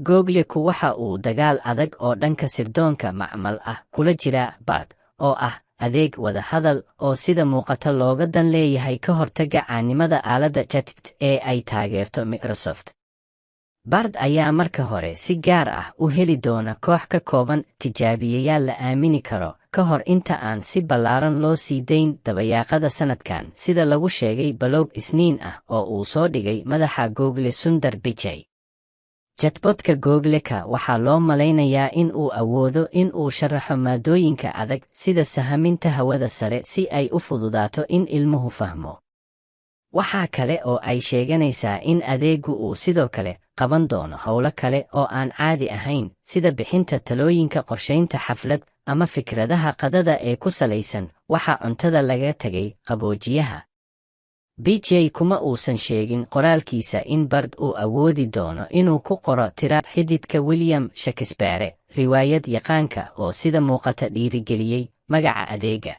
Google-ku waxa uu dagaal adag oo dhanka sirdoonka macmal ah kula jira Bard oo ah adeeg wada hadal oo sida muuqata looga dan leeyahay ka hortagga caanimada aaladda chat ee ay taageerto Microsoft. Bard ayaa marka hore si gaar ah u heli doona koox ka kooban tijaabiyeyaal la aamini karo ka hor inta aan si ballaaran loo sii dayn dabayaaqada sanadkan, sida lagu sheegay blog Isniin ah oo uu soo dhigay madaxa Google Sundar Pichai. Chatbot-ka Google-ka waxaa loo malaynayaa in uu awoodo in uu sharaxo maadooyinka adag sida sahaminta hawada sare si ay u fududaato in ilmuhu fahmo. Waxaa kale oo ay sheeganaysaa in adeeggu uu sidoo kale qaban doono howlo kale oo aan caadi ahayn, sida bixinta talooyinka qorshaynta xaflad ama fikradaha qadada ee ku salaysan waxa cuntada laga tagay qaboojiyaha. Pichai kuma uusan sheegin qoraalkiisa in Bard uu awoodi doono inuu ku qoro tiraab xididka William Shakespeare, riwaayad yaqaanka oo sida muuqata dhiirigeliyey magaca adeega.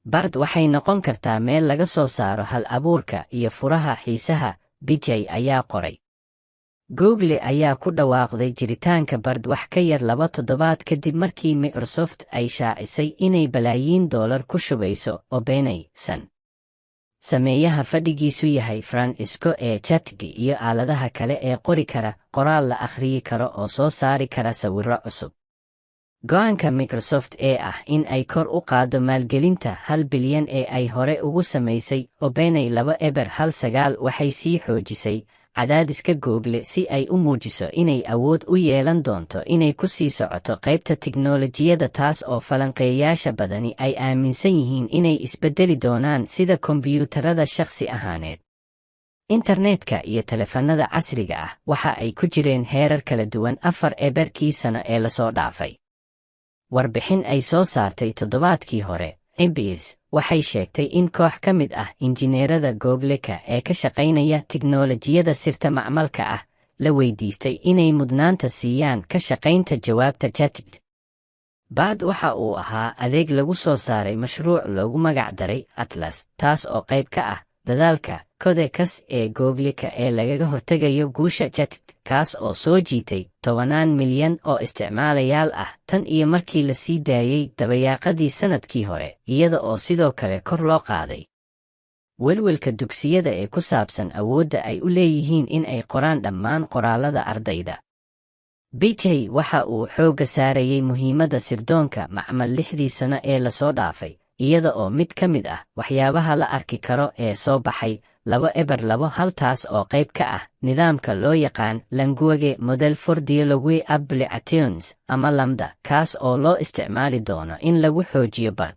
Bard waxay noqon kartaa meel laga soo saaro hal-abuurka iyo furaha xiisaha, Pichai ayaa qoray. Google ayaa ku dhawaaqday jiritaanka Bard wax ka yar 2 toddobaad kadib markii Microsoft ay shaacisay inay balaayiin dollar ku shubayso OpenAI. Sameeyaha fadhigiisu yahay Francisco ee chatki iyo aaladaha kale ee qori kara qoraal la akhriyi karo oo soo saari kara sawirro cusub. Go'aanka Microsoft ee ah in ay kor u qaado maalgelinta 1 bilyan ee ay hore ugu samaysay OpenAI 2.19 waxay sii xoojisay cadaadiska Google si ay u muujiso inay awood u yeelan doonto inay ku sii socoto qaybta tiknoolajiyada, taas oo falanqeeyayaasha badani ay aaminsan yihiin inay isbedeli doonaan sida kombiyuutarada shakhsi ahaaneed. Internetka iyo taleefannada casriga ah waxa ay ku jireen heerar kala duwan 4 sano ee la soo dhaafay. Warbixin ay soo saartay toddobaadkii hore, CBS waxay sheegtay in koox ka mid ah injineerada Google-ka ee ka shaqaynaya tiknoolajiyada sirta macmalka ah la weydiistay inay mudnaanta siiyaan ka shaqaynta jawaabta chat. Bard waxa uu ahaa adeeg lagu soo saaray mashruuc loogu magac daray Atlas, taas oo qayb ka ah dadaalka Codex ee Google-ka ee lagaga hortagayo guusha chat, kaas oo soo jiitay 10 milyan oo isticmaalayaal ah tan iyo markii la sii daayay dabayaaqadii sanadkii hore, iyada oo sidoo kale kor loo qaaday welwelka dugsiyada ee ku saabsan awoodda ay u leeyihiin in ay qoraan dhammaan qoraalada ardayda. Pichai waxa uu xoogga saarayay muhiimadda sirdoonka macmal 6 sano ee la soo dhaafay, iyada oo mid ka mid ah waxyaabaha la arki karo ee soo baxay 2.2 taas oo qayb ka ah nidaamka loo yaqaan Language Model for Dialogue Applications ama LaMDA, kaas oo loo isticmaali doono in lagu xoojiyo Bard.